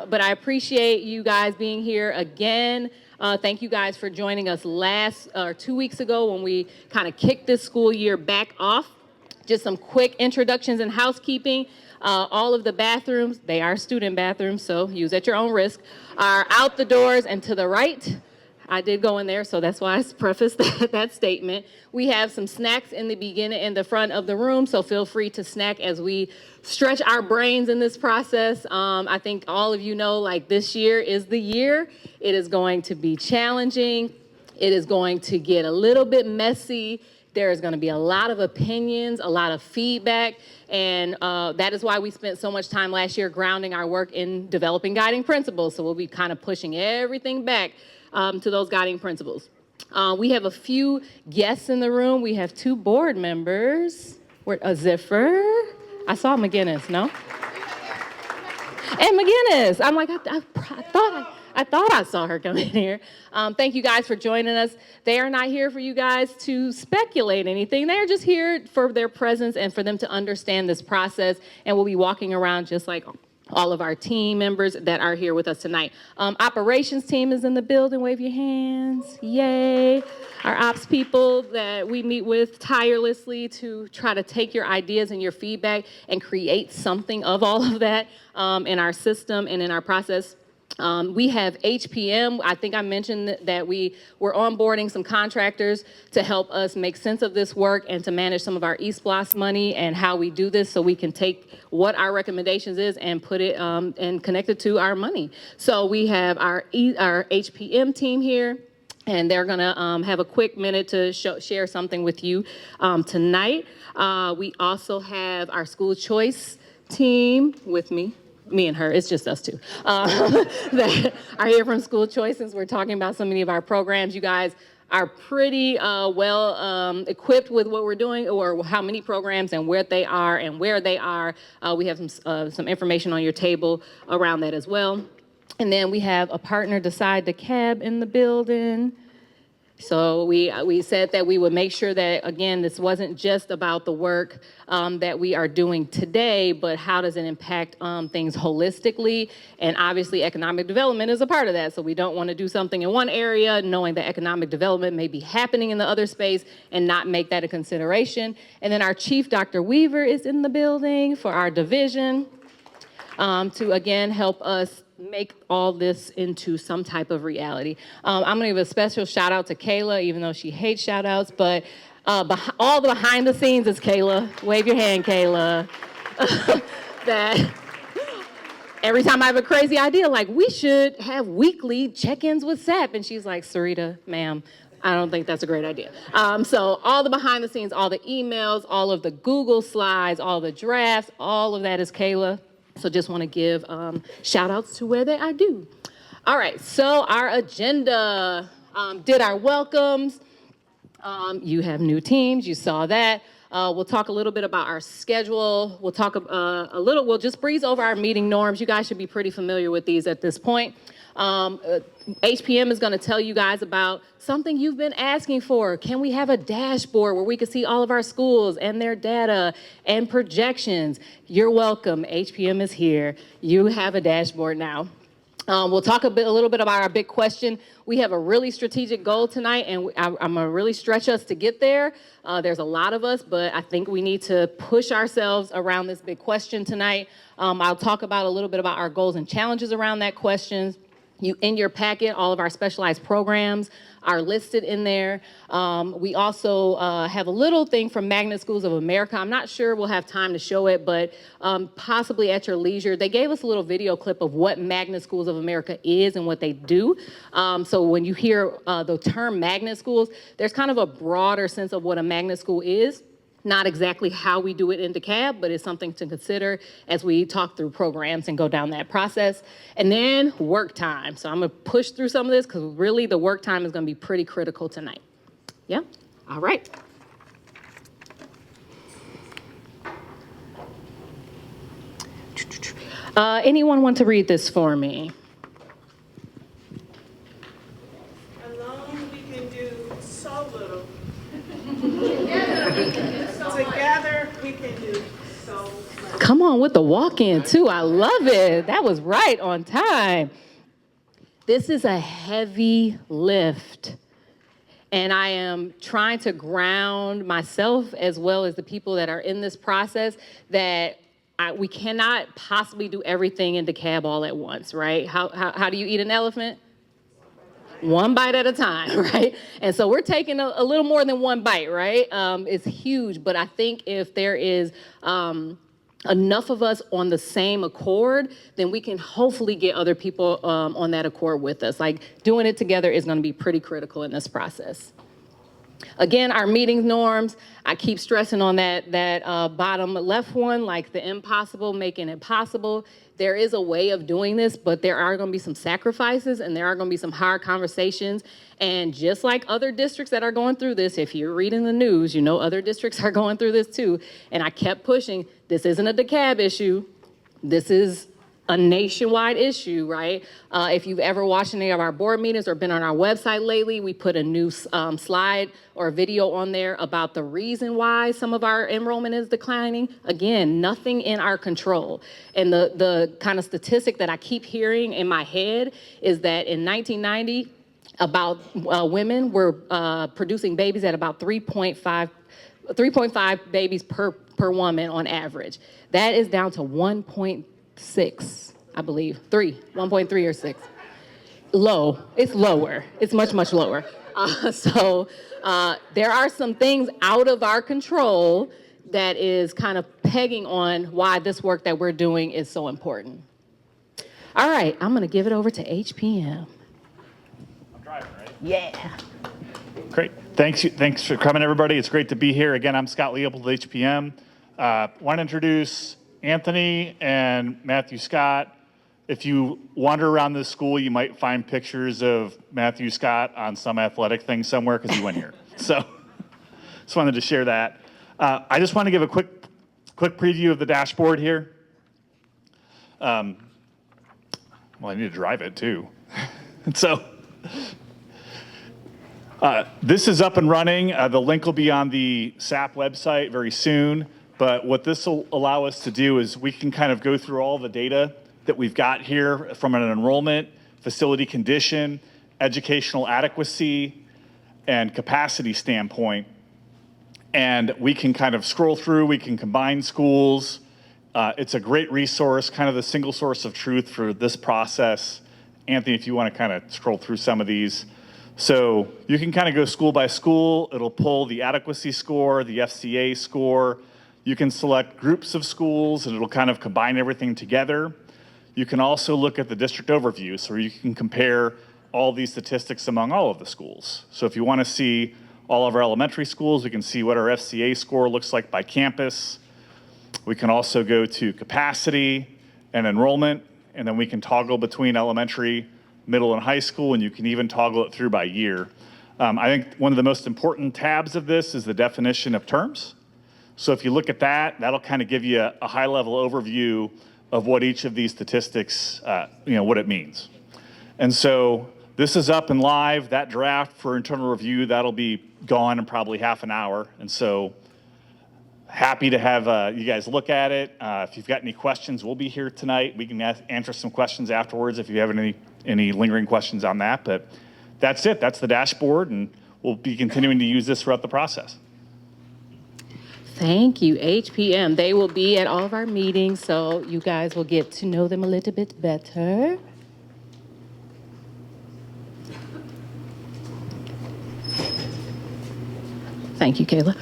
But I appreciate you guys being here again. Thank you guys for joining us 2 weeks ago when we kind of kicked this school year back off. Just some quick introductions and housekeeping. All of the bathrooms, they are student bathrooms, so use at your own risk, are out the doors and to the right. I did go in there, so that's why I prefaced that statement. We have some snacks in the beginning, in the front of the room, so feel free to snack as we stretch our brains in this process. I think all of you know, like, this year is the year. It is going to be challenging. It is going to get a little bit messy. There is going to be a lot of opinions, a lot of feedback, and that is why we spent so much time last year grounding our work in developing guiding principles. So we'll be kind of pushing everything back to those guiding principles. We have a few guests in the room. We have 2 board members. Ziffer. I saw McGinnis, no? And McGinnis. I'm like, I thought I saw her come in here. Thank you guys for joining us. They are not here for you guys to speculate anything. They're just here for their presence and for them to understand this process. And we'll be walking around just like all of our team members that are here with us tonight. Operations team is in the building. Wave your hands. Yay. Our ops people that we meet with tirelessly to try to take your ideas and your feedback and create something of all of that in our system and in our process. We have HPM. I think I mentioned that we were onboarding some contractors to help us make sense of this work and to manage some of our eSPLOS money and how we do this so we can take what our recommendations is and put it and connect it to our money. So we have our HPM team here, and they're going to have a quick minute to share something with you tonight. We also have our school choice team with me and her, it's just us 2, that are here from School Choice since we're talking about so many of our programs. You guys are pretty well equipped with what we're doing or how many programs and where they are and where they are. We have some information on your table around that as well. And then we have a partner, DeKalb, in the building. So we said that we would make sure that, again, this wasn't just about the work that we are doing today, but how does it impact things holistically? And obviously economic development is a part of that. So we don't want to do something in one area knowing that economic development may be happening in the other space and not make that a consideration. And then our chief, Dr. Weaver, is in the building for our division to, again, help us make all this into some type of reality. I'm gonna give a special shout out to Kayla, even though she hates shout outs, but all the behind the scenes is Kayla. Wave your hand, Kayla. That every time I have a crazy idea, like we should have weekly check-ins with SAP, and she's like, Sarita, ma'am, I don't think that's a great idea. So all the behind the scenes, all the emails, all of the Google slides, all the drafts, all of that is Kayla. So just want to give shout outs to where they are due. All right, so our agenda, did our welcomes. You have new teams, you saw that. We'll talk a little bit about our schedule. We'll talk we'll just breeze over our meeting norms. You guys should be pretty familiar with these at this point. HPM is going to tell you guys about something you've been asking for. Can we have a dashboard where we can see all of our schools and their data and projections? You're welcome. HPM is here. You have a dashboard now. We'll talk a little bit about our big question. We have a really strategic goal tonight, and I'm going to really stretch us to get there. There's a lot of us, but I think we need to push ourselves around this big question tonight. I'll talk about a little bit about our goals and challenges around that question. In your packet, all of our specialized programs are listed in there. We also have a little thing from Magnet Schools of America. I'm not sure we'll have time to show it, but possibly at your leisure. They gave us a little video clip of what Magnet Schools of America is and what they do. So when you hear the term magnet schools, there's kind of a broader sense of what a magnet school is. Not exactly how we do it in DeKalb, but it's something to consider as we talk through programs and go down that process. And then work time. So I'm gonna push through some of this because really the work time is gonna be pretty critical tonight. Yeah, all right. Anyone want to read this for me? Alone we can do so little. Together we can do so much. Come on with the walk-in too. I love it. That was right on time. This is a heavy lift. And I am trying to ground myself as well as the people that are in this process that we cannot possibly do everything in DeKalb all at once, right? How do you eat an elephant? One bite at a time, right? And so we're taking a little more than one bite, right? It's huge, but I think if there is enough of us on the same accord, then we can hopefully get other people on that accord with us. Like doing it together is gonna be pretty critical in this process. Again, our meeting norms, I keep stressing on that bottom left one, like the impossible, making it possible. There is a way of doing this, but there are gonna be some sacrifices and there are gonna be some hard conversations. And just like other districts that are going through this, if you're reading the news, you know other districts are going through this too. And I kept pushing, this isn't a DeKalb issue, this is a nationwide issue, right? If you've ever watched any of our board meetings or been on our website lately, we put a new slide or video on there about the reason why some of our enrollment is declining. Again, nothing in our control. And the kind of statistic that I keep hearing in my head is that in 1990, about women were producing babies at about 3.5 babies per woman on average. That is down to 1.6, I believe, 1.3 or 6. Low, it's lower, it's much, much lower. So there are some things out of our control that is kind of pegging on why this work that we're doing is so important. All right, I'm gonna give it over to HPM. I'm driving, right? Yeah. Great. Thanks for coming, everybody. It's great to be here. Again, I'm Scott Leopold, HPM. Want to introduce Anthony and Matthew Scott. If you wander around this school, you might find pictures of Matthew Scott on some athletic thing somewhere because he went here. So just wanted to share that. I just want to give a quick preview of the dashboard here. Well, I need to drive it too. So this is up and running. The link will be on the SAP website very soon. But what this will allow us to do is we can kind of go through all the data that we've got here from an enrollment, facility condition, educational adequacy, and capacity standpoint. And we can kind of scroll through, we can combine schools. It's a great resource, kind of the single source of truth for this process. Anthony, if you want to kind of scroll through some of these. So you can kind of go school by school. It'll pull the adequacy score, the FCA score. You can select groups of schools and it'll kind of combine everything together. You can also look at the district overview, so you can compare all these statistics among all of the schools. So if you want to see all of our elementary schools, we can see what our FCA score looks like by campus. We can also go to capacity and enrollment, and then we can toggle between elementary, middle, and high school, and you can even toggle it through by year. I think one of the most important tabs of this is the definition of terms. So if you look at that, that'll kind of give you a high-level overview of what each of these statistics, what it means. And so this is up and live. That draft for internal review, that'll be gone in probably half an hour. And so happy to have you guys look at it. If you've got any questions, we'll be here tonight. We can answer some questions afterwards if you have any lingering questions on that. But that's it. That's the dashboard, and we'll be continuing to use this throughout the process. Thank you, HPM. They will be at all of our meetings, so you guys will get to know them a little bit better. Thank you, Kayla.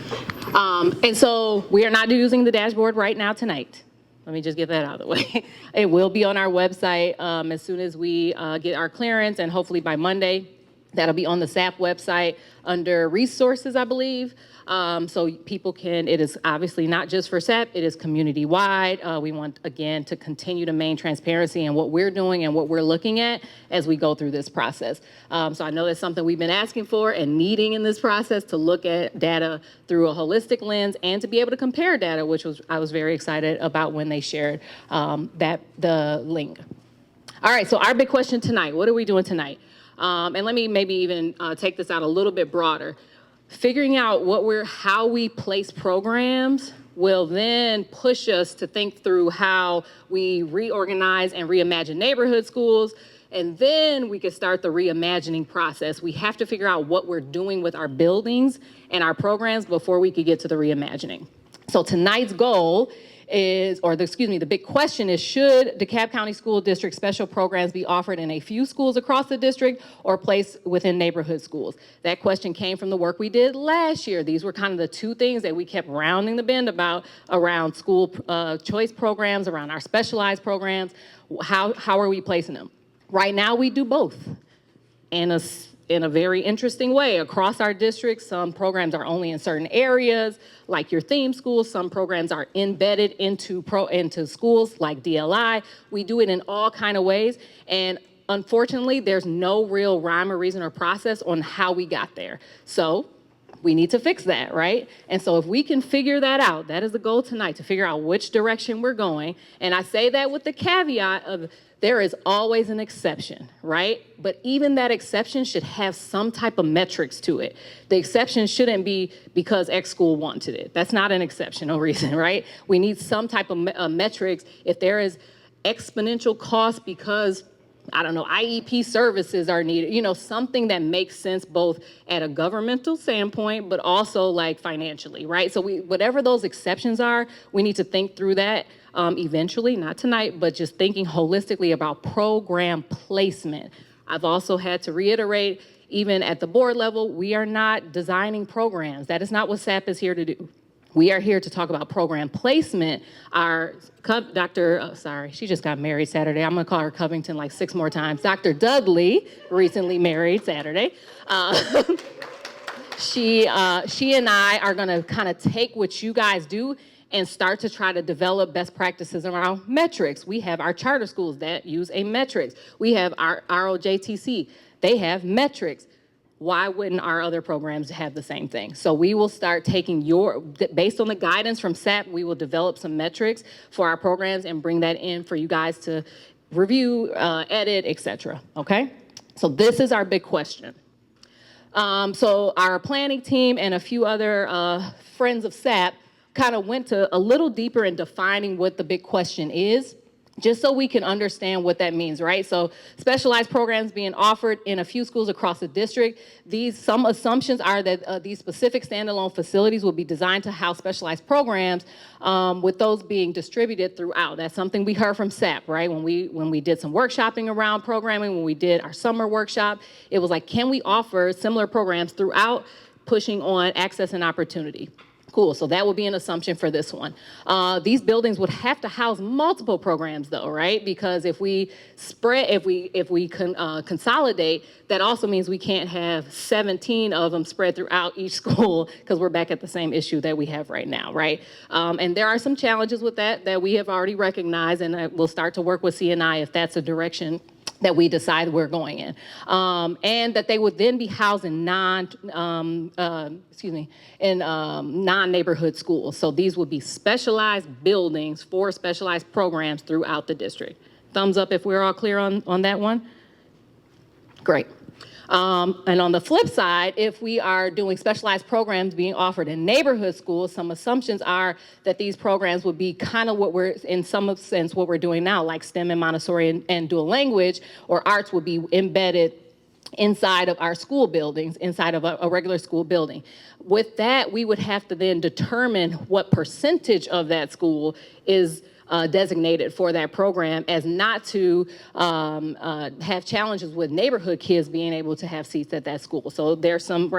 And so we are not using the dashboard right now tonight. Let me just get that out of the way. It will be on our website as soon as we get our clearance, and hopefully by Monday. That'll be on the SAP website under resources, I believe. So people can, it is obviously not just for SAP, it is community-wide. We want, again, to continue to maintain transparency in what we're doing and what we're looking at as we go through this process. So I know that's something we've been asking for and needing in this process, to look at data through a holistic lens and to be able to compare data, which I was very excited about when they shared the link. All right, so our big question tonight, what are we doing tonight? And let me maybe even take this out a little bit broader. Figuring out how we place programs will then push us to think through how we reorganize and reimagine neighborhood schools. And then we can start the reimagining process. We have to figure out what we're doing with our buildings and our programs before we could get to the reimagining. So tonight's goal is, the big question is, should DeKalb County School District special programs be offered in a few schools across the district or placed within neighborhood schools? That question came from the work we did last year. These were kind of the two things that we kept rounding the bend about around school choice programs, around our specialized programs. How are we placing them? Right now, we do both in a very interesting way. Across our district, some programs are only in certain areas, like your theme schools. Some programs are embedded into schools, like DLI. We do it in all kind of ways. And unfortunately, there's no real rhyme or reason or process on how we got there. So we need to fix that, right? And so if we can figure that out, that is the goal tonight, to figure out which direction we're going. And I say that with the caveat of there is always an exception, right? But even that exception should have some type of metrics to it. The exception shouldn't be because X school wanted it. That's not an exceptional reason, right? We need some type of metrics. If there is exponential cost because, I don't know, IEP services are needed, something that makes sense both at a governmental standpoint, but also like financially, right? So whatever those exceptions are, we need to think through that eventually, not tonight, but just thinking holistically about program placement. I've also had to reiterate, even at the board level, we are not designing programs. That is not what SAP is here to do. We are here to talk about program placement. Our she just got married Saturday. I'm gonna call her Covington like 6 more times. Dr. Dudley, recently married Saturday. She and I are gonna kind of take what you guys do and start to try to develop best practices around metrics. We have our charter schools that use a metrics. We have our ROJTC, they have metrics. Why wouldn't our other programs have the same thing? So we will start taking based on the guidance from SAP, we will develop some metrics for our programs and bring that in for you guys to review, edit, etc. Okay? So this is our big question. So our planning team and a few other friends of SAP kind of went to a little deeper in defining what the big question is, just so we can understand what that means, right? So specialized programs being offered in a few schools across the district. Some assumptions are that these specific standalone facilities will be designed to house specialized programs, with those being distributed throughout. That's something we heard from SAP, right? When we did some workshopping around programming, when we did our summer workshop, it was like, can we offer similar programs throughout, pushing on access and opportunity? Cool, so that would be an assumption for this one. These buildings would have to house multiple programs though, right? Because if we consolidate, that also means we can't have 17 of them spread throughout each school, because we're back at the same issue that we have right now, right? And there are some challenges with that we have already recognized, and we'll start to work with C&I if that's a direction that we decide we're going in. And that they would then be housed in non-neighborhood schools. So these would be specialized buildings for specialized programs throughout the district. Thumbs up if we're all clear on that one. Great. And on the flip side, if we are doing specialized programs being offered in neighborhood schools, some assumptions are that these programs would be kind of what we're, in some sense, what we're doing now, like STEM and Montessori and dual language, or arts would be embedded inside of our school buildings, inside of a regular school building. With that, we would have to then determine what percentage of that school is designated for that program, as not to have challenges with neighborhood kids being able to have seats at that school. So there's some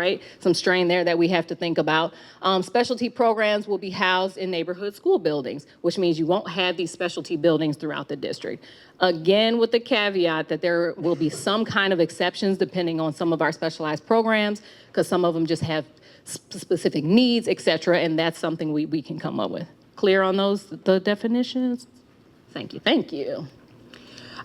strain there that we have to think about. Specialty programs will be housed in neighborhood school buildings, which means you won't have these specialty buildings throughout the district. Again, with the caveat that there will be some kind of exceptions depending on some of our specialized programs, because some of them just have specific needs, et cetera, and that's something we can come up with. Clear on the definitions? Thank you.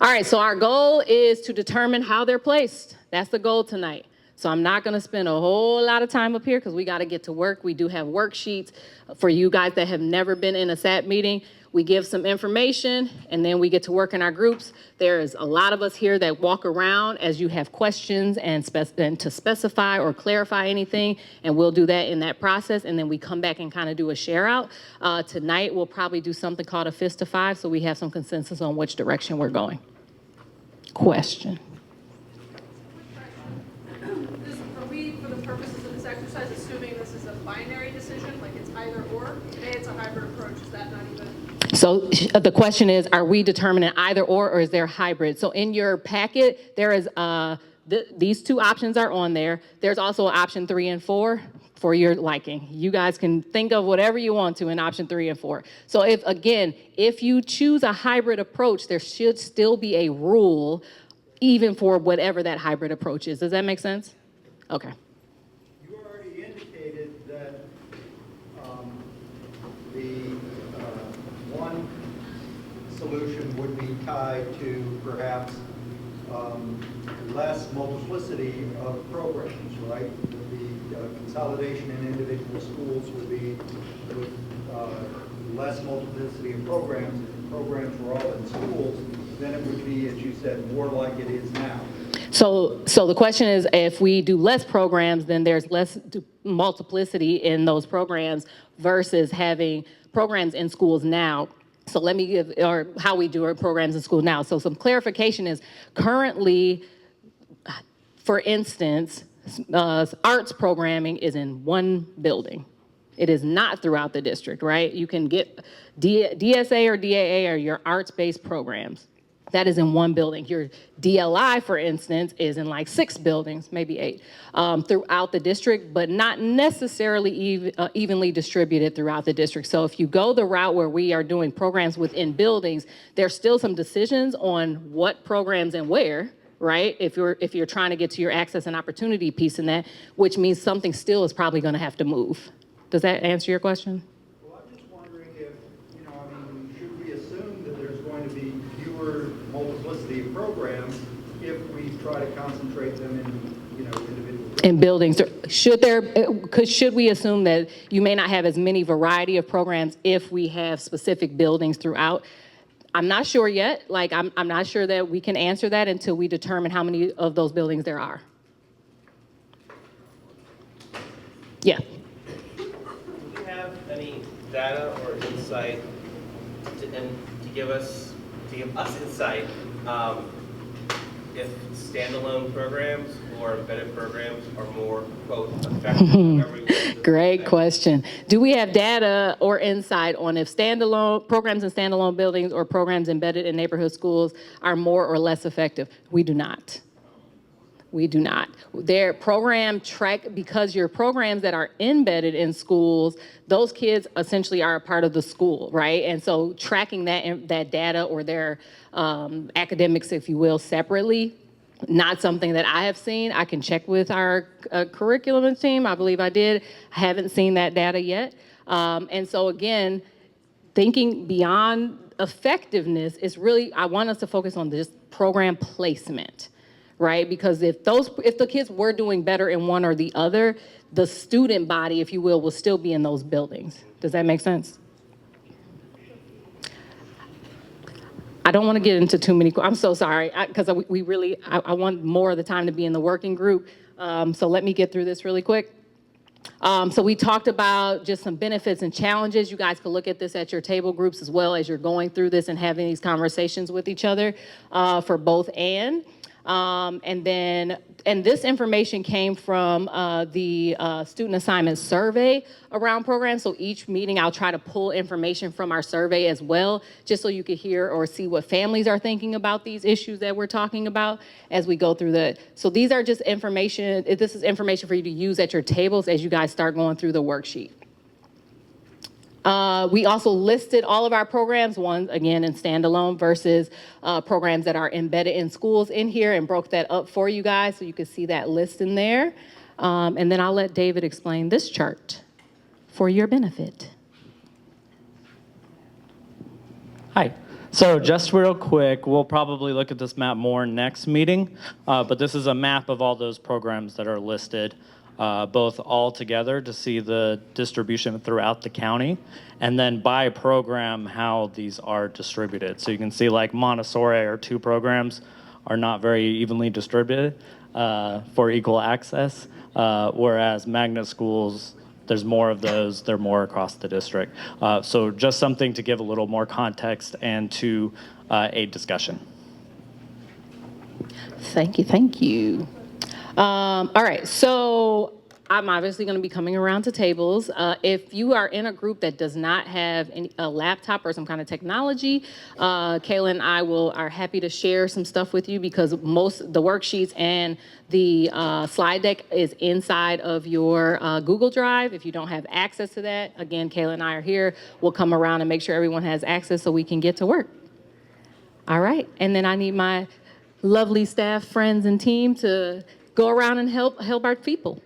All right, so our goal is to determine how they're placed. That's the goal tonight. So I'm not going to spend a whole lot of time up here because we got to get to work. We do have worksheets for you guys that have never been in a SAP meeting. We give some information, and then we get to work in our groups. There's a lot of us here that walk around as you have questions and to specify or clarify anything, and we'll do that in that process, and then we come back and kind of do a share out. Tonight, we'll probably do something called a fist to five, so we have some consensus on which direction we're going. Question. Are we, for the purposes of this exercise, assuming this is a binary decision, like it's either or? Today it's a hybrid approach, is that not even? So the question is, are we determining either or is there hybrid? So in your packet, there is, these two options are on there. There's also option 3 and 4 for your liking. You guys can think of whatever you want to in option 3 and 4. So if you choose a hybrid approach, there should still be a rule even for whatever that hybrid approach is. Does that make sense? Okay. You already indicated that the one solution would be tied to perhaps less multiplicity of programs, right? The consolidation in individual schools would be with less multiplicity of programs. If the programs were all in schools, then it would be, as you said, more like it is now. So the question is, if we do less programs, then there's less multiplicity in those programs versus having programs in schools now. So let me give, or how we do our programs in school now. So some clarification is currently, for instance, arts programming is in one building. It is not throughout the district, right? You can get DSA or DAA or your arts-based programs. That is in one building. Your DLI, for instance, is in like 6 buildings, maybe 8, throughout the district, but not necessarily evenly distributed throughout the district. So if you go the route where we are doing programs within buildings, there's still some decisions on what programs and where, right? If you're trying to get to your access and opportunity piece in that, which means something still is probably going to have to move. Does that answer your question? Well, I'm just wondering if, should we assume that there's going to be fewer multiplicity of programs if we try to concentrate them in, individual in buildings? Should we assume that you may not have as many variety of programs if we have specific buildings throughout? I'm not sure yet. Like, I'm not sure that we can answer that until we determine how many of those buildings there are. Yeah. Do you have any data or insight to give us insight if standalone programs or embedded programs are more, quote, effective? Great question. Do we have data or insight on if standalone programs in standalone buildings or programs embedded in neighborhood schools are more or less effective? We do not. We do not. Their program track, because your programs that are embedded in schools, those kids essentially are a part of the school, right? And so tracking that data or their academics, if you will, separately, not something that I have seen. I can check with our curriculum team. I believe I did. I haven't seen that data yet. And so again, thinking beyond effectiveness is really, I want us to focus on this program placement, right? Because if the kids were doing better in one or the other, the student body, if you will still be in those buildings. Does that make sense? I don't want to get into too many, I'm so sorry, because I want more of the time to be in the working group. So let me get through this really quick. So we talked about just some benefits and challenges. You guys can look at this at your table groups as well as you're going through this and having these conversations with each other for both and. And this information came from the student assignment survey around programs. So each meeting, I'll try to pull information from our survey as well, just so you could hear or see what families are thinking about these issues that we're talking about as we go through the. So these are just information. This is information for you to use at your tables as you guys start going through the worksheet. We also listed all of our programs, one again in standalone versus programs that are embedded in schools in here, and broke that up for you guys so you can see that list in there. And then I'll let David explain this chart for your benefit. Hi. So just real quick, we'll probably look at this map more next meeting, but this is a map of all those programs that are listed, both all together to see the distribution throughout the county, and then by program how these are distributed. So you can see like Montessori or 2 programs are not very evenly distributed for equal access, whereas magnet schools, there's more of those, they're more across the district. So just something to give a little more context and to aid discussion. Thank you, thank you. All right, so I'm obviously going to be coming around to tables. If you are in a group that does not have a laptop or some kind of technology, Kayla and I are happy to share some stuff with you because most the worksheets and the slide deck is inside of your Google Drive. If you don't have access to that, again, Kayla and I are here. We'll come around and make sure everyone has access so we can get to work. All right, and then I need my lovely staff, friends, and team to go around and help our people.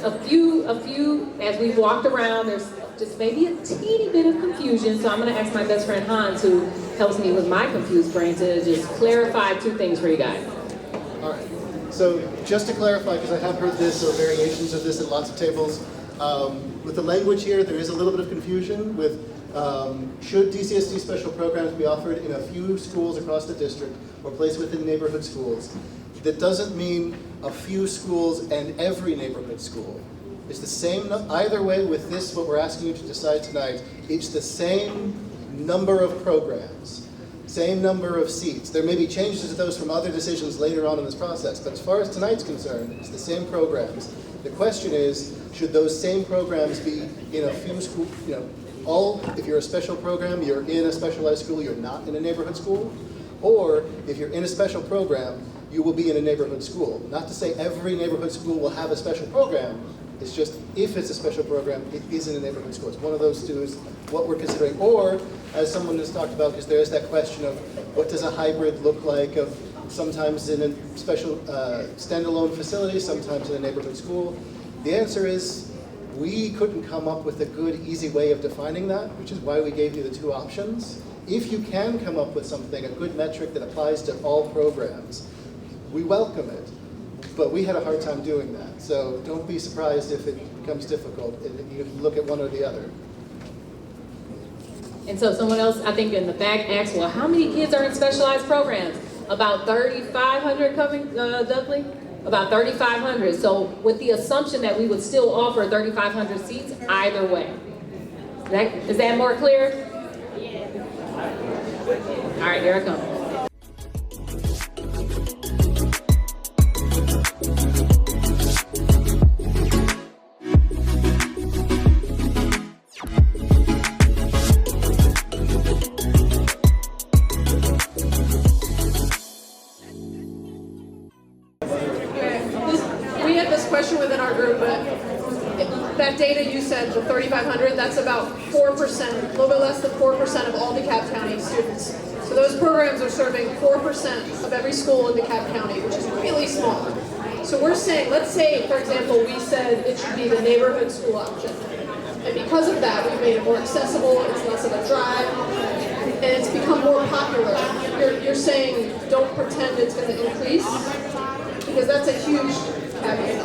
a few, as we walked around, there's just maybe a teeny bit of confusion. So I'm gonna ask my best friend Hans, who helps me with my confused brain, to just clarify two things for you guys. All right. So just to clarify, because I have heard this or variations of this at lots of tables, with the language here, there is a little bit of confusion with should DCSD special programs be offered in a few schools across the district or placed within neighborhood schools. That doesn't mean a few schools and every neighborhood school. It's the same, either way with this, what we're asking you to decide tonight, it's the same number of programs, same number of seats. There may be changes to those from other decisions later on in this process, but as far as tonight's concerned, it's the same programs. The question is, should those same programs be in a few schools, if you're a special program, you're in a specialized school, you're not in a neighborhood school? Or if you're in a special program, you will be in a neighborhood school. Not to say every neighborhood school will have a special program, it's just if it's a special program, it is in a neighborhood school. It's one of those two is what we're considering. Or, as someone has talked about, because there is that question of what does a hybrid look like of sometimes in a special standalone facility, sometimes in a neighborhood school. The answer is we couldn't come up with a good, easy way of defining that, which is why we gave you the two options. If you can come up with something, a good metric that applies to all programs, we welcome it. But we had a hard time doing that. So don't be surprised if it becomes difficult. You can look at one or the other. And so someone else, I think in the back, asked, well, how many kids are in specialized programs? About 3,500 coming, Dudley? About 3,500. So with the assumption that we would still offer 3,500 seats either way. Is that more clear? All right, here I come. We had this question within our group, but that data you said, the 3,500, that's about 4%, a little bit less than 4% of all DeKalb County students. So those programs are serving 4% of every school in DeKalb County, which is really small. So we're saying, let's say, for example, we said it should be the neighborhood school option. And because of that, we've made it more accessible, it's less of a drive, and it's become more popular. You're saying don't pretend it's going to increase, because that's a huge caveat.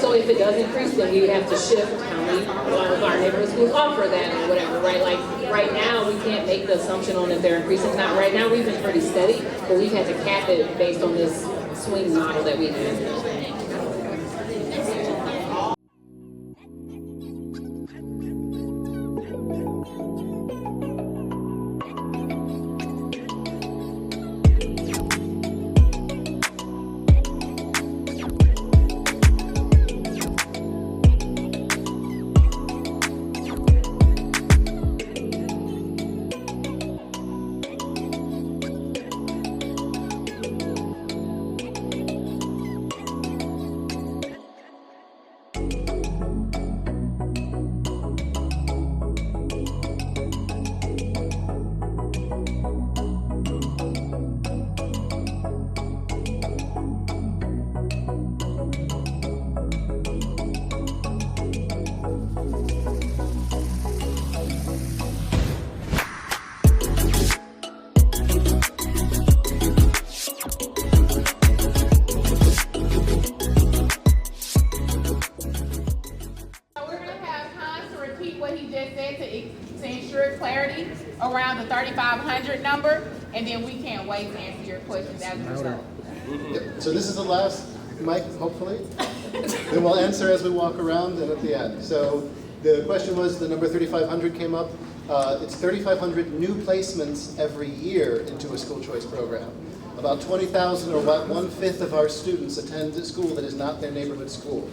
So if it does increase, then we would have to shift how many of our neighborhood schools offer that or whatever, right? Like right now, we can't make the assumption on if they're increasing. Not right now, we've been pretty steady, but we've had to cap it based on this swing model that we have. around the 3,500 number, and then we can't wait to answer your questions as a result. Yep. So this is the last mic, hopefully. Then we'll answer as we walk around and at the end. So the question was, the number 3,500 came up. It's 3,500 new placements every year into a school choice program. About 20,000 or about 1/5 of our students attend a school that is not their neighborhood school.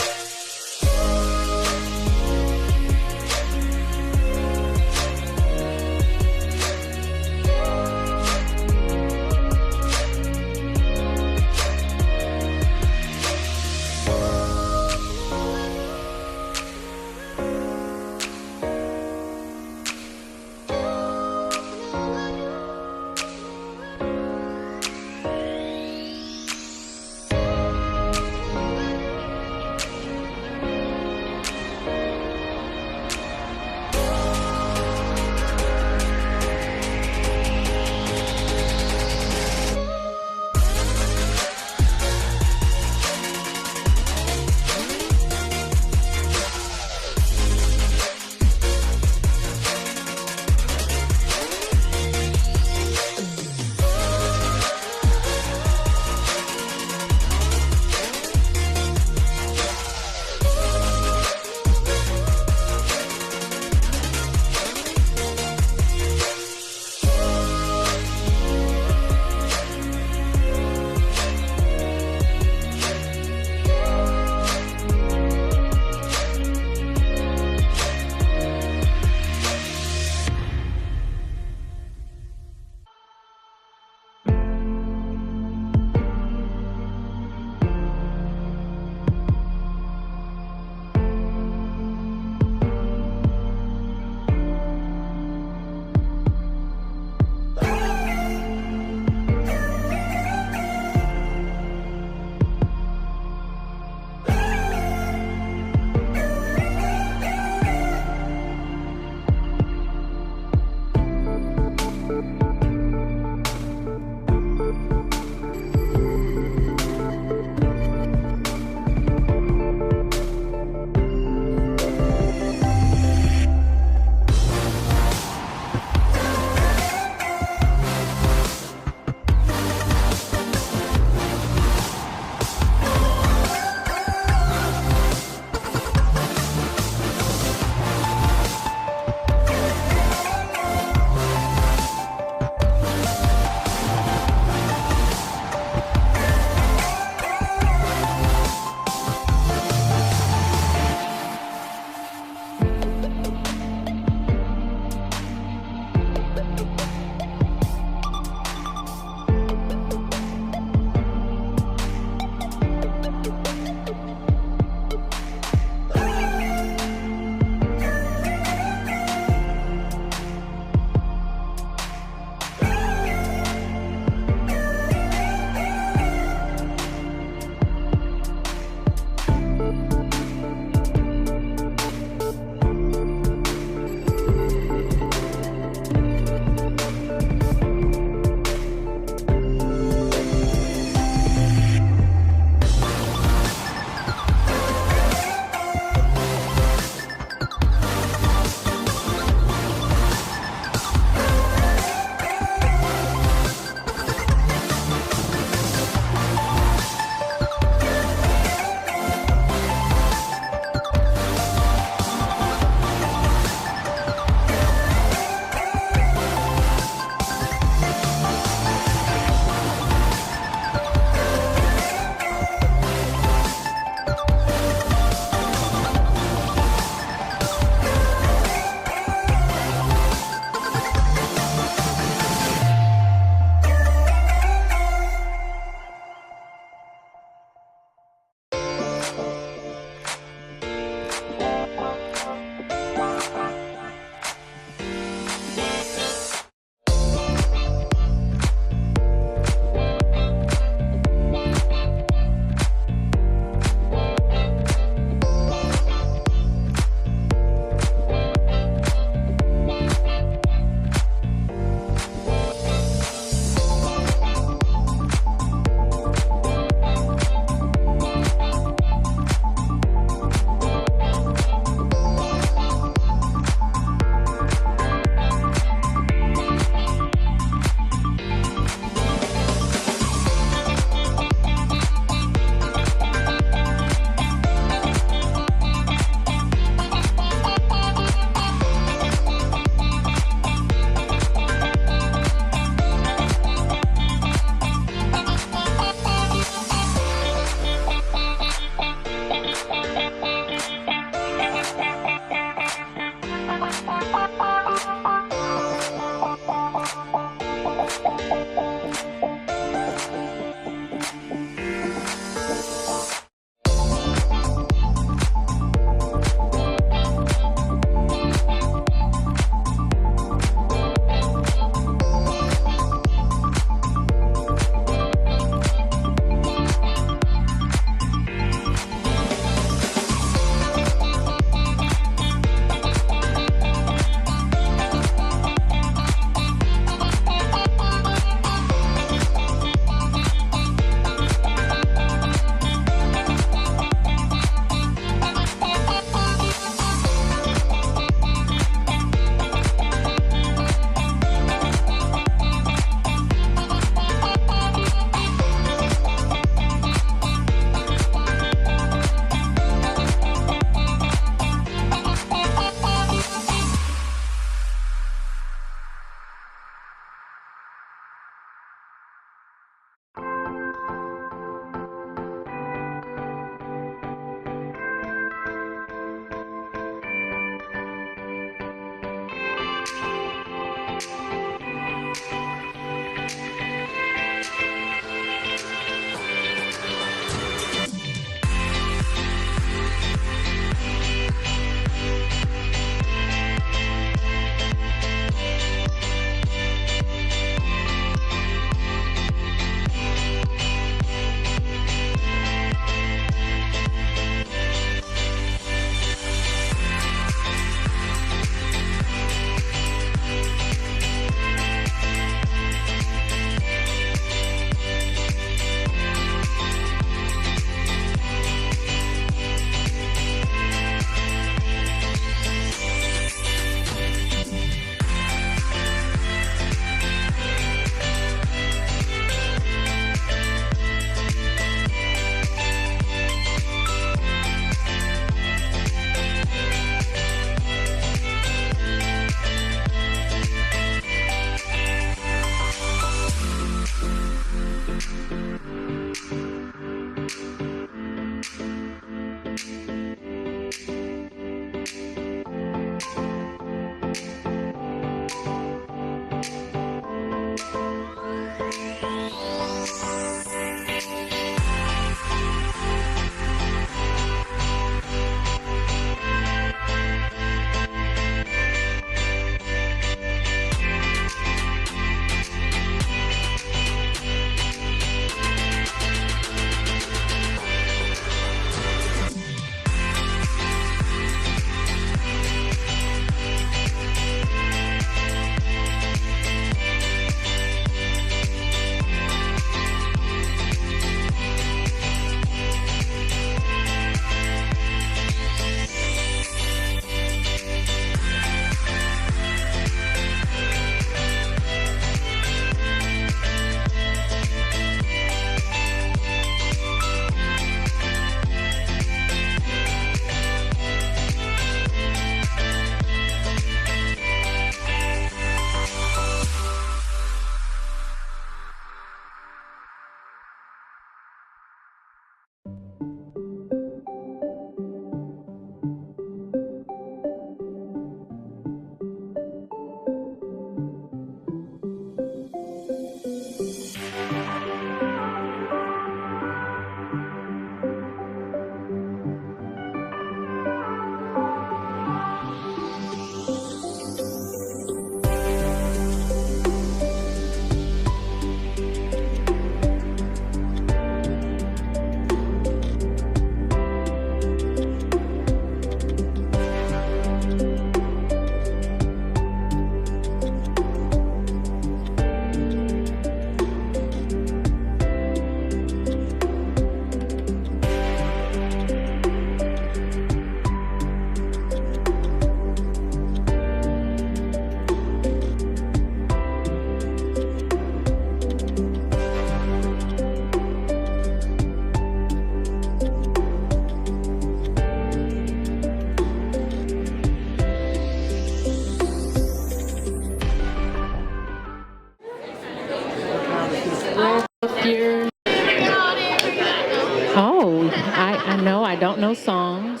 without no songs.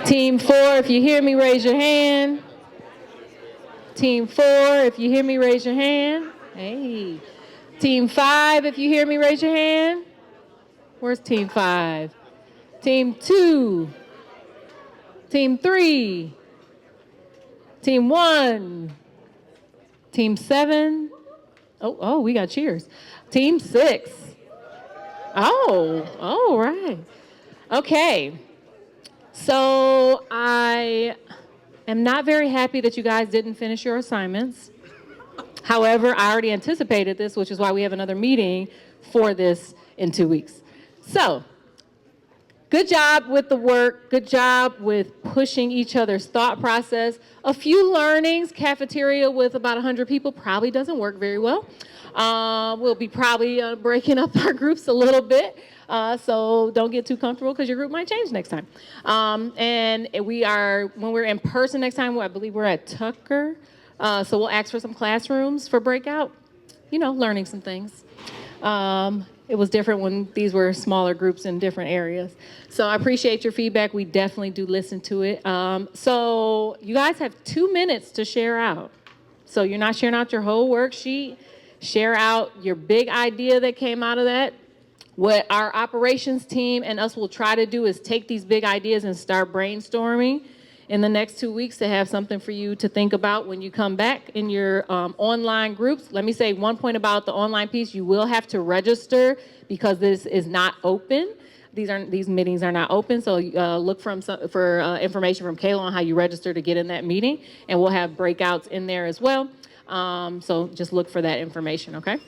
Team 4, if you hear me, raise your hand. Team 4, if you hear me, raise your hand. Hey. Team 5, if you hear me, raise your hand. Where's Team 5? Team 2. Team 3. Team 1. Team 7. Oh, we got cheers. Team 6. Oh, right. Okay. So I am not very happy that you guys didn't finish your assignments. However, I already anticipated this, which is why we have another meeting for this in 2 weeks. So, good job with the work. Good job with pushing each other's thought process. A few learnings. Cafeteria with about 100 people probably doesn't work very well. We'll be probably breaking up our groups a little bit. So don't get too comfortable because your group might change next time. And when we're in person next time, I believe we're at Tucker. So we'll ask for some classrooms for breakout, learning some things. It was different when these were smaller groups in different areas. So I appreciate your feedback. We definitely do listen to it. So you guys have 2 minutes to share out. So you're not sharing out your whole worksheet. Share out your big idea that came out of that. What our operations team and us will try to do is take these big ideas and start brainstorming in the next 2 weeks to have something for you to think about when you come back in your online groups. Let me say one point about the online piece. You will have to register because this is not open. These meetings are not open, so look for information from Kayla on how you register to get in that meeting, and we'll have breakouts in there as well. So just look for that information, okay?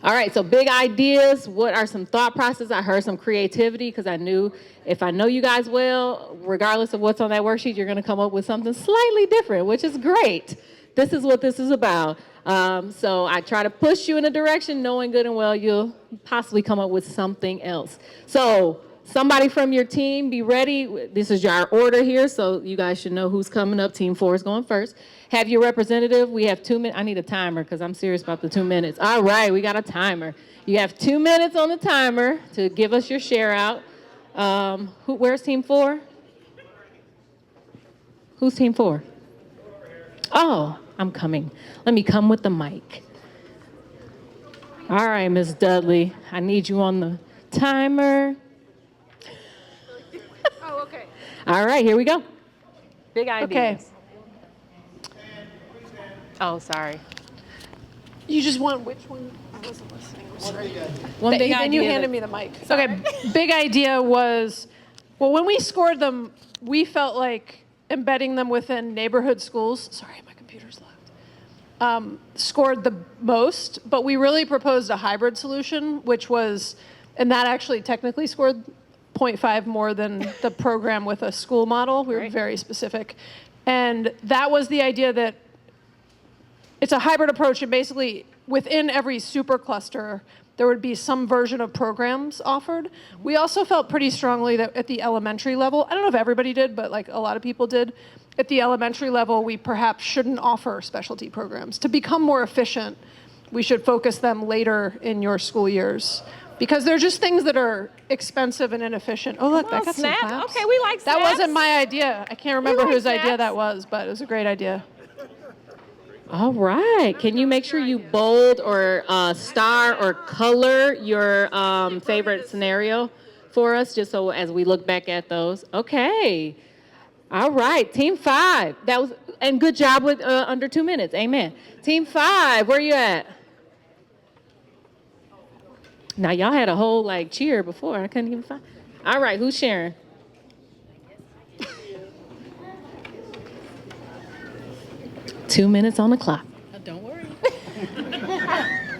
All right, so big ideas. What are some thought processes? I heard some creativity because I knew if I know you guys well, regardless of what's on that worksheet, you're going to come up with something slightly different, which is great. This is what this is about. So I try to push you in a direction, knowing good and well you'll possibly come up with something else. So somebody from your team, be ready. This is our order here, so you guys should know who's coming up. Team 4 is going first. Have your representative. We have 2 minutes. I need a timer because I'm serious about the 2 minutes. All right, we got a timer. You have 2 minutes on the timer to give us your share out. Where's Team 4? Who's Team 4? Oh, I'm coming. Let me come with the mic. All right, Ms. Dudley, I need you on the timer. Oh, okay. All right, here we go. Big ideas. Okay. Oh, sorry. You just want which one? I wasn't listening. I'm sorry. One big Then idea. you handed me the mic. Okay, big idea was, well, when we scored them, we felt like embedding them within neighborhood schools. Sorry, my computer's locked. Scored the most, but we really proposed a hybrid solution, which was, and that actually technically scored 0.5 more than the program with a school model. We were very specific. And that was the idea that it's a hybrid approach, and basically within every supercluster, there would be some version of programs offered. We also felt pretty strongly that at the elementary level, I don't know if everybody did, but like a lot of people did, at the elementary level, we perhaps shouldn't offer specialty programs. To become more efficient, we should focus them later in your school years. Because they're just things that are expensive and inefficient. Oh, look, that got some claps. Okay, we like snaps. That wasn't my idea. I can't remember like whose idea snaps. that was, but it was a great idea. All right. Can you make sure you bold or star or color your favorite scenario for us, just so as we look back at those? Okay. All right. Team 5. And good job with under 2 minutes. Amen. Team 5, where you at? Now, y'all had a whole cheer before. I couldn't even find. All right. Who's sharing? 2 minutes on the clock. Don't worry.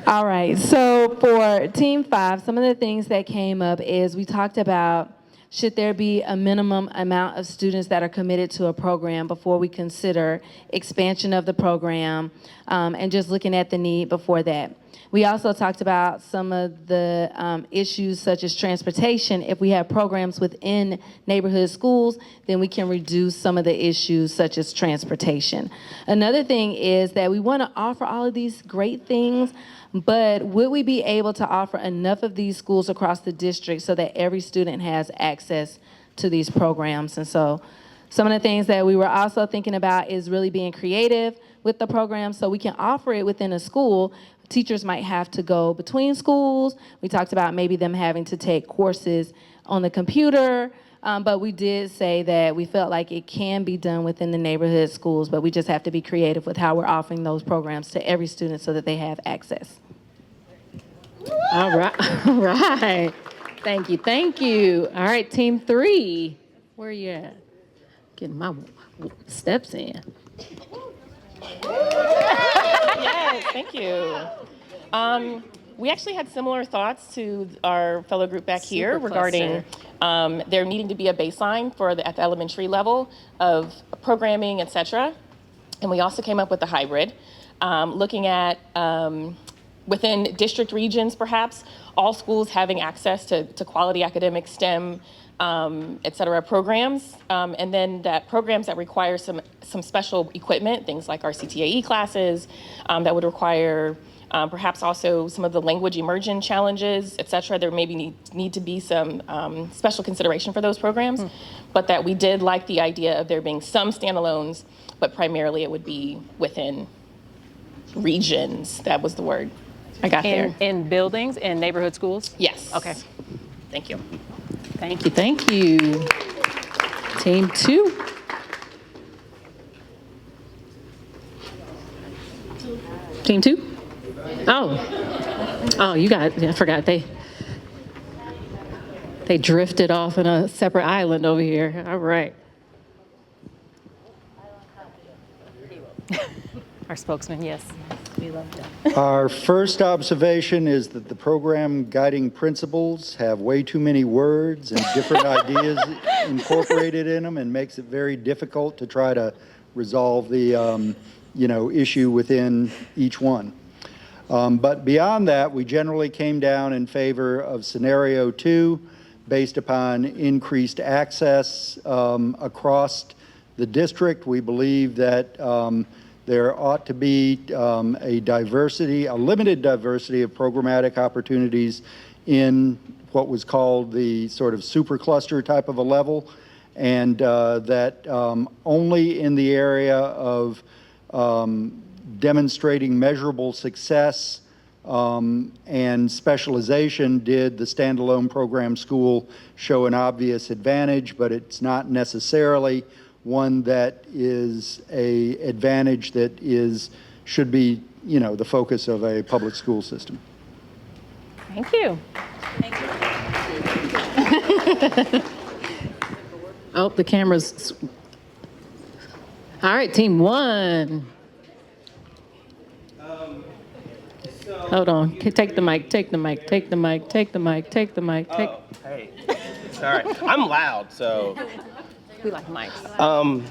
All right, so for Team 5, some of the things that came up is we talked about should there be a minimum amount of students that are committed to a program before we consider expansion of the program, and just looking at the need before that. We also talked about some of the issues such as transportation. If we have programs within neighborhood schools, then we can reduce some of the issues such as transportation. Another thing is that we want to offer all of these great things, But would we be able to offer enough of these schools across the district so that every student has access to these programs? And so some of the things that we were also thinking about is really being creative with the program so we can offer it within a school. Teachers might have to go between schools. We talked about maybe them having to take courses on the computer, but we did say that we felt like it can be done within the neighborhood schools, but we just have to be creative with how we're offering those programs to every student so that they have access. All right, all right. Thank you, thank you. All right, team 3, where are you at? Getting my steps in. Yes, thank you. We actually had similar thoughts to our fellow group back here regarding there needing to be a baseline for at the elementary level of programming, et cetera. And we also came up with a hybrid, looking at within district regions, perhaps, all schools having access to quality academic STEM, et cetera, programs, and then that programs that require some special equipment, things like our CTAE classes, that would require perhaps also some of the language immersion challenges, et cetera. There maybe need to be some special consideration for those programs, but that we did like the idea of there being some standalones, but primarily it would be within regions. That was the word I got there. In buildings, in neighborhood schools? Yes. Okay. Thank you. Thank you, thank you. Team 2. Team 2? Oh, you got, I forgot, they drifted off in a separate island over here. All right. Our spokesman, yes. We love that. Our first observation is that the program guiding principles have way too many words and different ideas incorporated in them, and makes it very difficult to try to resolve the issue within each one. But beyond that, we generally came down in favor of scenario 2, based upon increased access across the district. We believe that there ought to be a limited diversity of programmatic opportunities in what was called the sort of supercluster type of a level, and that only in the area of demonstrating measurable success and specialization did the standalone program school show an obvious advantage, but it's not necessarily one that is an advantage that should be, the focus of a public school system. Thank you. Oh, the camera's. All right, team 1. Hold on. Take the mic. Take the mic. Take the mic. Take the mic. Take the mic. Take. Oh, hey. Sorry. I'm loud, so. We like mics.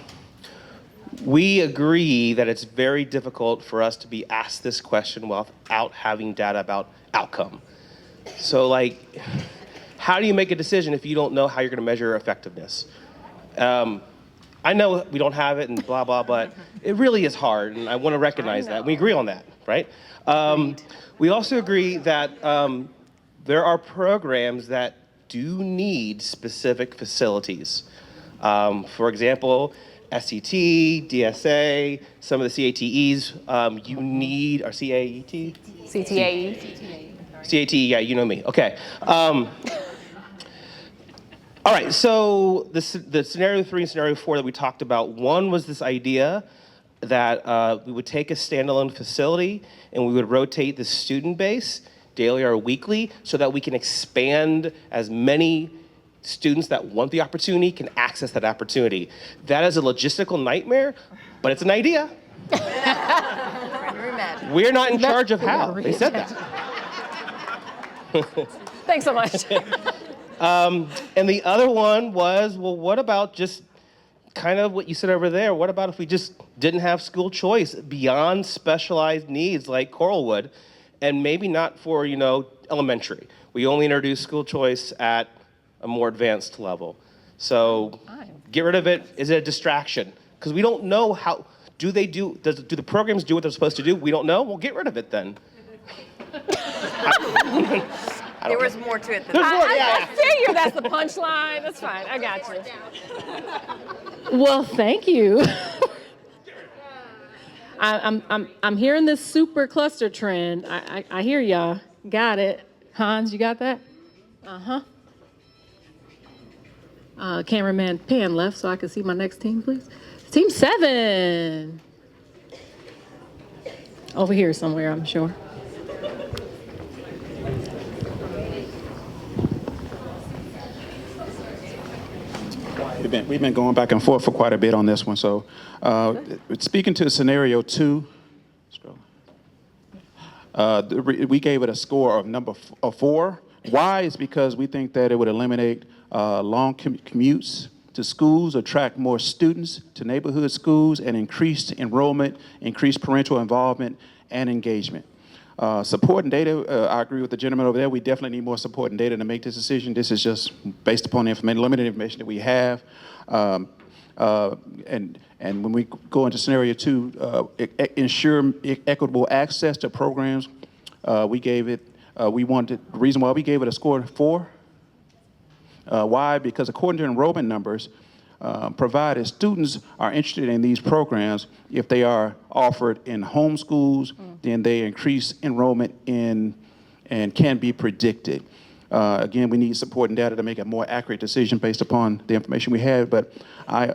We agree that it's very difficult for us to be asked this question without having data about outcome. So, how do you make a decision if you don't know how you're going to measure effectiveness? I know we don't have it and blah, blah, but it really is hard, and I want to recognize that. We agree on that, right? We also agree that there are programs that do need specific facilities. For example, SCT, DSA, some of the CATEs, you need, or CAET? CTAE. CAT, yeah, you know me. Okay. All right, so the scenario 3 and scenario 4 that we talked about, one was this idea that we would take a standalone facility and we would rotate the student base daily or weekly so that we can expand as many students that want the opportunity can access that opportunity. That is a logistical nightmare, but it's an idea. We're not in charge of how. They said that. Thanks so much. And the other one was, well, what about just kind of what you said over there? What about if we just didn't have school choice beyond specialized needs like Coralwood, and maybe not for, elementary? We only introduce school choice at a more advanced level. So get rid of it. Is it a distraction? Because we don't know how, do the programs do what they're supposed to do? We don't know? Well, get rid of it then. There was more to it than There's more, I yeah. figure that's the punchline. That's fine. I got you. Well, thank you. I'm hearing this super cluster trend. I hear y'all. Got it. Hans, you got that? Uh-huh. Cameraman pan left so I can see my next team, please. Team 7. Over here somewhere, I'm sure. We've been going back and forth for quite a bit on this one. So, speaking to scenario 2, we gave it a score of 4. Why? Is because we think that it would eliminate long commutes to schools, attract more students to neighborhood schools, and increase enrollment, increase parental involvement and engagement. Support and data, I agree with the gentleman over there. We definitely need more support and data to make this decision. This is just based upon the limited information that we have. And when we go into scenario 2, ensure equitable access to programs, we gave it, the reason why we gave it a score of 4. Why? Because according to enrollment numbers, provided students are interested in these programs, if they are offered in home schools, then they increase enrollment in and can be predicted. Again, we need support and data to make a more accurate decision based upon the information we have. But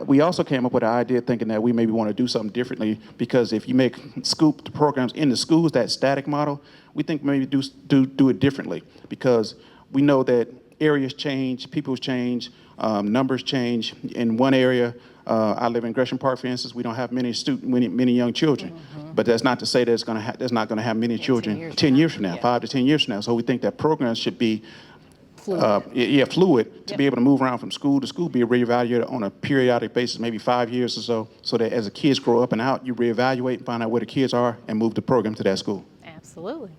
we also came up with an idea thinking that we maybe want to do something differently, because if you make scoop programs in the schools, that static model, we think maybe do it differently, because we know that areas change, people change, numbers change. In one area, I live in Gresham Park, for instance, we don't have many young children. But that's not to say that there's not going to have many children 10 years from now, 5 to 10 years from now. So we think that programs should be fluid, to be able to move around from school to school, be reevaluated on a periodic basis, maybe 5 years or so that as the kids grow up and out, you reevaluate and find out where the kids are and move the program to that school. Absolutely.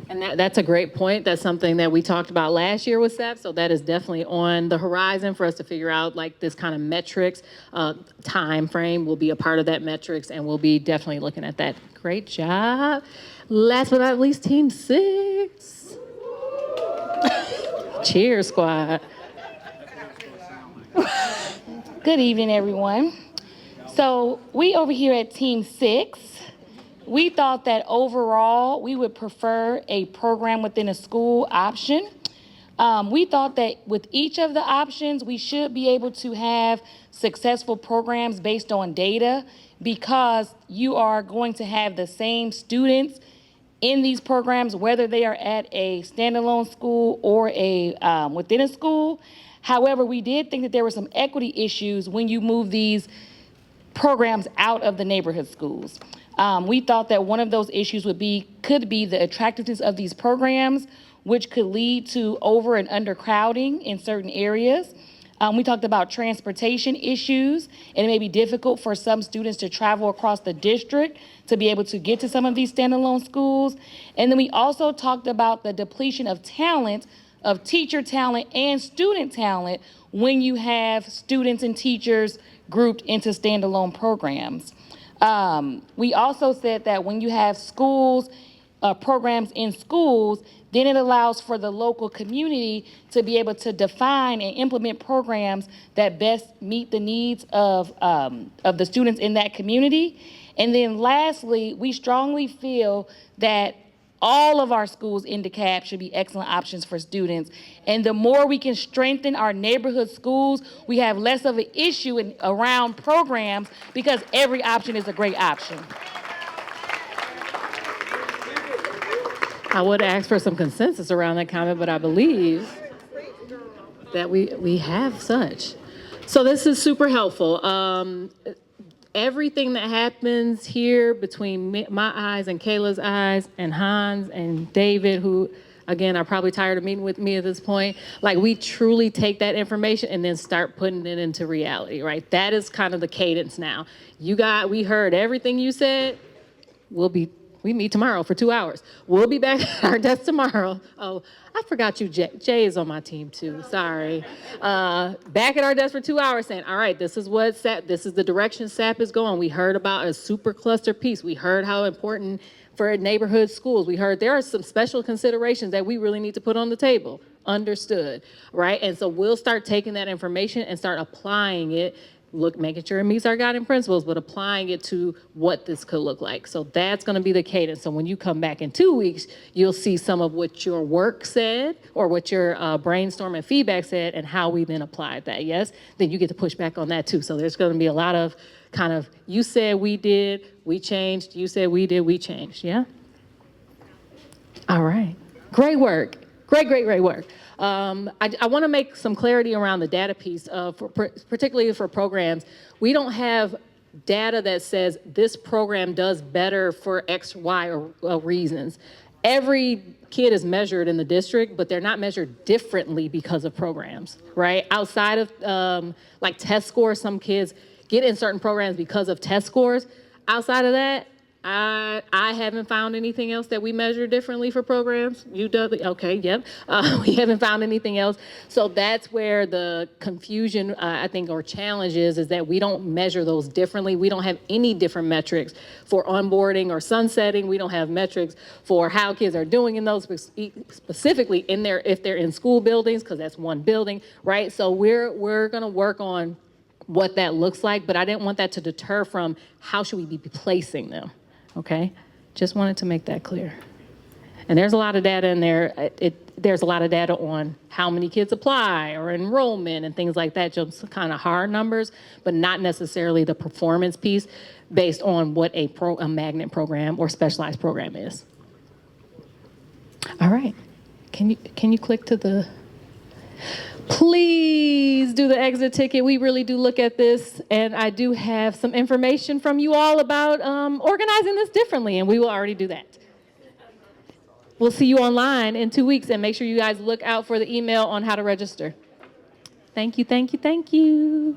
And that's a great point. That's something that we talked about last year with SAP. So that is definitely on the horizon for us to figure out, like, this kind of metrics. Time frame will be a part of that metrics, and we'll be definitely looking at that. Great job. Last but not least, Team 6. Cheers, squad. Good evening, everyone. So we over here at Team 6, we thought that overall we would prefer a program within a school option. We thought that with each of the options, we should be able to have successful programs based on data, because you are going to have the same students in these programs, whether they are at a standalone school or within a school. However, we did think that there were some equity issues when you move these programs out of the neighborhood schools. We thought that one of those issues could be the attractiveness of these programs, which could lead to over and undercrowding in certain areas. We talked about transportation issues, and it may be difficult for some students to travel across the district to be able to get to some of these standalone schools. And then we also talked about the depletion of talent, of teacher talent and student talent, when you have students and teachers grouped into standalone programs. We also said that when you have schools, programs in schools, then it allows for the local community to be able to define and implement programs that best meet the needs of the students in that community. And then lastly, we strongly feel that all of our schools in DeKalb should be excellent options for students. And the more we can strengthen our neighborhood schools, we have less of an issue around programs, because every option is a great option. I would ask for some consensus around that comment, but I believe that we have such. So this is super helpful. Everything that happens here between my eyes and Kayla's eyes and Hans and David, who, again, are probably tired of meeting with me at this point, like, we truly take that information and then start putting it into reality, right? That is kind of the cadence now. We heard everything you said. We meet tomorrow for 2 hours. We'll be back at our desk tomorrow. Oh, I forgot you, Jay. Jay is on my team too, sorry. Back at our desk for 2 hours saying, all right, this is the direction SAP is going. We heard about a super cluster piece. We heard how important For neighborhood schools, we heard there are some special considerations that we really need to put on the table. Understood, right? And so we'll start taking that information and start applying it, making sure it meets our guiding principles, but applying it to what this could look like. So that's going to be the cadence. So when you come back in 2 weeks, you'll see some of what your work said or what your brainstorm and feedback said and how we then applied that, yes? Then you get to push back on that too. So there's going to be a lot of kind of, you said we did, we changed, you said we did, we changed, yeah? All right, great work. Great work. I want to make some clarity around the data piece, particularly for programs. We don't have data that says this program does better for X, Y, or reasons. Every kid is measured in the district, but they're not measured differently because of programs, right? Outside of like test scores, some kids get in certain programs because of test scores. Outside of that, I haven't found anything else that we measure differently for programs. You do? Okay, yep. We haven't found anything else. So that's where the confusion, I think, or challenge is that we don't measure those differently. We don't have any different metrics for onboarding or sunsetting. We don't have metrics for how kids are doing in those, specifically in their, if they're in school buildings, because that's one building, right? So we're gonna work on what that looks like, but I didn't want that to deter from how should we be placing them. Okay, just wanted to make that clear. And there's a lot of data in there. There's a lot of data on how many kids apply or enrollment and things like that, just kind of hard numbers, but not necessarily the performance piece based on what a magnet program or specialized program is. All right, can you click to the, please do the exit ticket. We really do look at this, and I do have some information from you all about organizing this differently, and we will already do that. We'll see you online in 2 weeks, and make sure you guys look out for the email on how to register. Thank you.